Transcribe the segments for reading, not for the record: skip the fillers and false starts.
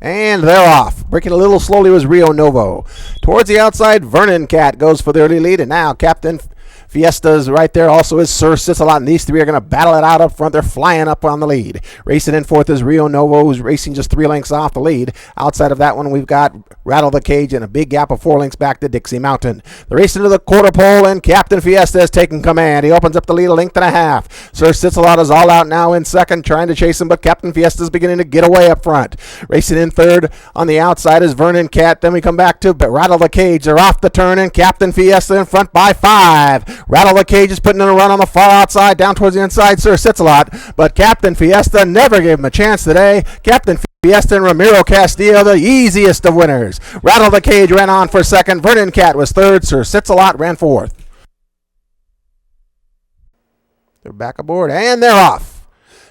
And they're off. Breaking a little slowly was Rio Novo. Towards the outside, Vernon Cat goes for the early lead, and now Captain Fiesta's right there. Also is Sir Sits-A-Lot, and these three are going to battle it out up front. They're flying up on the lead. Racing in fourth is Rio Novo, who's racing just 3 lengths off the lead. Outside of that one, we've got Rattle the Cage and a big gap of 4 lengths back to Dixie Mountain. They're racing to the quarter pole, and Captain Fiesta is taking command. He opens up the lead a length and a half. Sir Sits-A-Lot is all out now in second, trying to chase him, but Captain Fiesta is beginning to get away up front. Racing in third on the outside is Vernon Cat. Then we come back to Rattle the Cage. They're off the turn, and Captain Fiesta in front by 5. Rattle the Cage is putting in a run on the far outside, down towards the inside, Sir Sits-A-Lot, but Captain Fiesta never gave him a chance today. Captain Fiesta and Ramiro Castillo, the easiest of winners. Rattle the Cage ran on for second. Vernon Cat was third. Sir Sits-A-Lot ran fourth. They're back aboard, and they're off.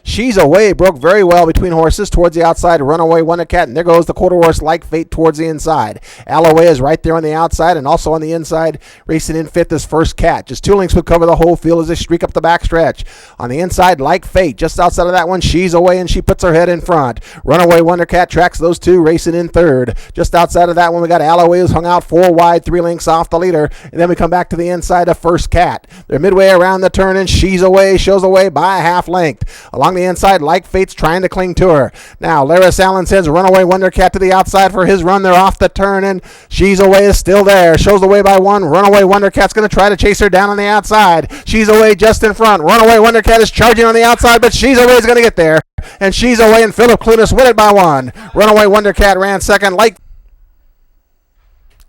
She's Away broke very well between horses. Towards the outside, Runaway Wonder Cat, and there goes the quarter horse Like Fate towards the inside. Alloway is right there on the outside, and also on the inside, racing in fifth is First Cat. Just 2 lengths would cover the whole field as they streak up the backstretch. On the inside, Like Fate. Just outside of that one, She's Away, and she puts her head in front. Runaway Wonder Cat tracks those two, racing in third. Just outside of that one, we got Alloway, who's hung out 4 wide, 3 lengths off the leader, and then we come back to the inside of First Cat. They're midway around the turn, and She's Away shows away by a half length. Along the inside, Like Fate's trying to cling to her. Now, Laris Allen sends Runaway Wonder Cat to the outside for his run. They're off the turn, and She's Away is still there. Shows the way by 1. Runaway Wonder Cat's going to try to chase her down on the outside. She's Away just in front. Runaway Wonder Cat is charging on the outside, but She's Away is going to get there. And She's Away and Philip Clunas win it by 1. Runaway Wonder Cat ran second.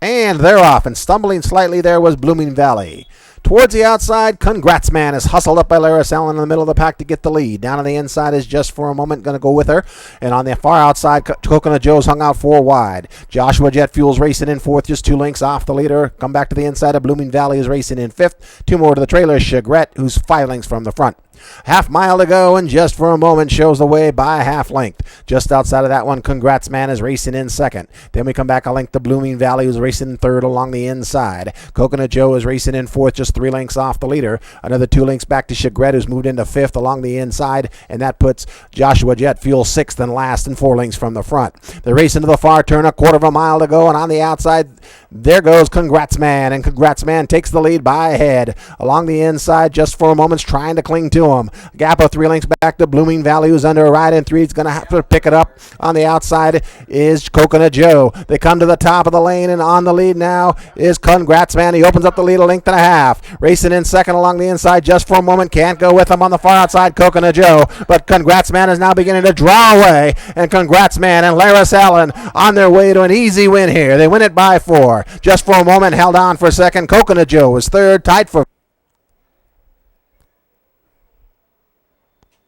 And they're off, and stumbling slightly there was Blooming Valley. Towards the outside, Congrats Man is hustled up by Laris Allen in the middle of the pack to get the lead. Down on the inside is Just for a Moment going to go with her. And on the far outside, Coconut Joe's hung out 4 wide. Joshua Jet Fuel's racing in fourth, just 2 lengths off the leader. Come back to the inside of Blooming Valley is racing in fifth. 2 more to the trailer, Chagret, who's 5 lengths from the front. Half mile to go, and Just for a Moment shows the way by a half length. Just outside of that one, Congrats Man is racing in second. Then we come back a length to Blooming Valley, who's racing in third along the inside. Coconut Joe is racing in fourth, just 3 lengths off the leader. Another 2 lengths back to Chagret, who's moved into fifth along the inside, and that puts Joshua Jet Fuel sixth and last and 4 lengths from the front. They're racing to the far turn, a quarter of a mile to go, and on the outside, there goes Congrats Man, and Congrats Man takes the lead by a head. Along the inside, Just for a Moment's trying to cling to him. A gap of 3 lengths back to Blooming Valley, who's under a ride in 3. He's going to have to pick it up. On the outside is Coconut Joe. They come to the top of the lane, and on the lead now is Congrats Man. He opens up the lead a length and a half. Racing in second along the inside, Just for a Moment. Can't go with him on the far outside, Coconut Joe. But Congrats Man is now beginning to draw away, and Congrats Man and Laris Allen on their way to an easy win here. They win it by 4. Just for a Moment held on for second. Coconut Joe was third, tied for.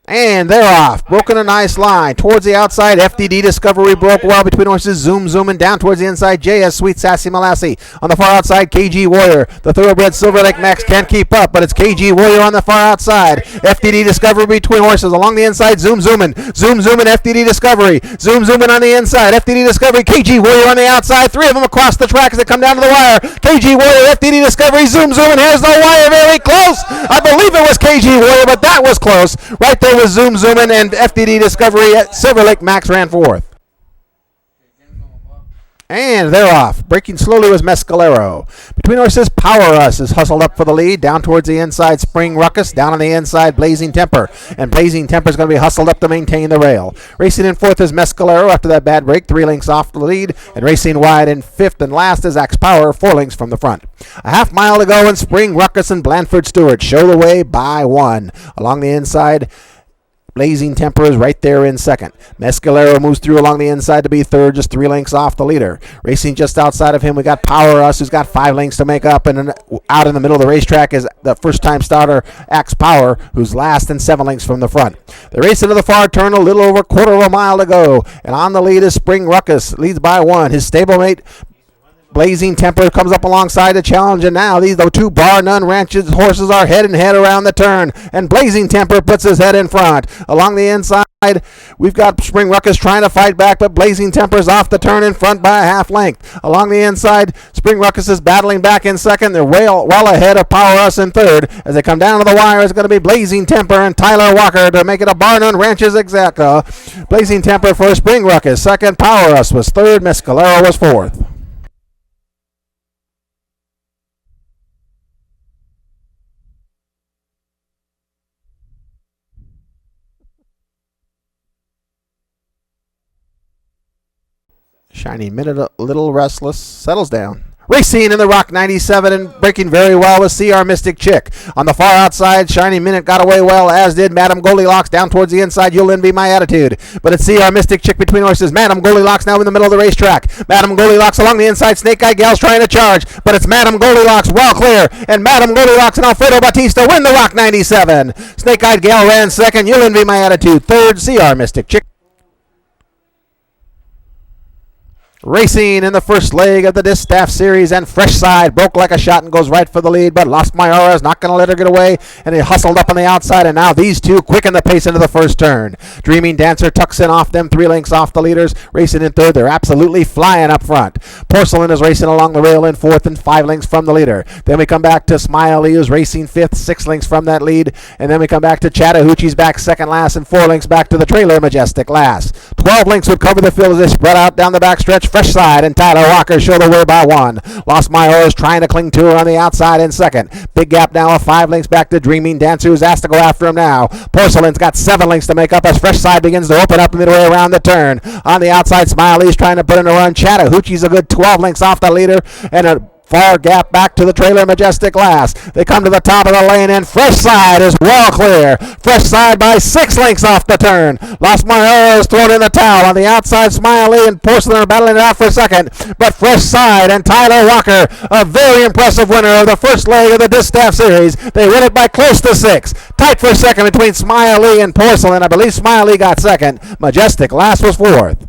And they're off. Broken a nice line. Towards the outside, FDD Discovery broke well between horses. Zoom, and down towards the inside, JS Sweet Sassy Molassie. On the far outside, KG Warrior. The Thoroughbred Silver Lake Max can't keep up, but it's KG Warrior on the far outside. FDD Discovery between horses. Along the inside, Zoom, FDD Discovery. Zoom, on the inside, FDD Discovery. KG Warrior on the outside. 3 of them across the track as they come down to the wire. KG Warrior, FDD Discovery, Zoom, and here's the wire. Very close. I believe it was KG Warrior, but that was close. Right there was Zoom, and FDD Discovery at Silver Lake Max ran fourth. And they're off. Breaking slowly was Mescalero. Between horses, Power Us is hustled up for the lead. Down towards the inside, Spring Ruckus. Down on the inside, Blazing Temper. And Blazing Temper is going to be hustled up to maintain the rail. Racing in fourth is Mescalero after that bad break. 3 lengths off the lead. And racing wide in fifth and last is Axe Power. 4 lengths from the front. A half mile to go, and Spring Ruckus and Blandford Stewart show the way by 1. Along the inside, Blazing Temper is right there in second. Mescalero moves through along the inside to be third, just 3 lengths off the leader. Racing just outside of him, we got Power Us, who's got 5 lengths to make up, and out in the middle of the racetrack is the first-time starter, Axe Power, who's last and 7 lengths from the front. They're racing to the far turn, a little over a quarter of a mile to go, and on the lead is Spring Ruckus, leads by 1. His stablemate, Blazing Temper, comes up alongside the challenge, and now these the 2 Bar None Ranches horses are head and head around the turn, and Blazing Temper puts his head in front. Along the inside We've got Spring Ruckus trying to fight back, but Blazing Temper's off the turn in front by a half length. Along the inside, Spring Ruckus is battling back in second. They're well ahead of Power Us in third. As they come down to the wire, it's going to be Blazing Temper and Tyler Walker to make it a Barnum Ranches Exacta. Blazing Temper for Spring Ruckus. Second, Power Us was third. Mescalero was fourth. Shiny Minute, a little restless, settles down. Racing in the Rock 97 and breaking very well with CR Mystic Chick. On the far outside, Shiny Minute got away well, as did Madam Goldilocks. Down towards the inside, You'll Envy My Attitude. But it's CR Mystic Chick between horses. Madam Goldilocks now in the middle of the racetrack. Madam Goldilocks along the inside. Snake Eye Gal's trying to charge, but it's Madam Goldilocks well clear. And Madam Goldilocks and Alfredo Batista win the Rock 97. Snake Eye Gal ran second. You'll Envy My Attitude third. CR Mystic Chick. Racing in the first leg of the Distaff Series, and Fresh Side broke like a shot and goes right for the lead, but Lost My Aura is not going to let her get away, and he hustled up on the outside, and now these two quicken the pace into the first turn. Dreaming Dancer tucks in off them 3 lengths off the leaders, racing in third. They're absolutely flying up front. Porcelain is racing along the rail in fourth and 5 lengths from the leader. Then we come back to Smiley, who's racing fifth, 6 lengths from that lead, and then we come back to Chattahoochee's back second last, and 4 lengths back to the Trailer Majestic last. 12 lengths would cover the field as they spread out down the backstretch. Fresh Side and Tyler Walker show the way by 1. Lost My Aura is trying to cling to her on the outside in second. Big gap now of 5 lengths back to Dreaming Dancer, who's asked to go after him now. Porcelain's got 7 lengths to make up as Fresh Side begins to open up midway around the turn. On the outside, Smiley's trying to put in a run. Chattahoochee's a good 12 lengths off the leader, and a far gap back to the Trailer Majestic last. They come to the top of the lane, and Fresh Side is well clear. Fresh Side by 6 lengths off the turn. Lost My Aura is thrown in the towel. On the outside, Smiley and Porcelain are battling it out for second. But Fresh Side and Tyler Walker, a very impressive winner of the first leg of the Distaff Series. They win it by close to 6. Tight for second between Smiley and Porcelain. I believe Smiley got second. Majestic last was fourth.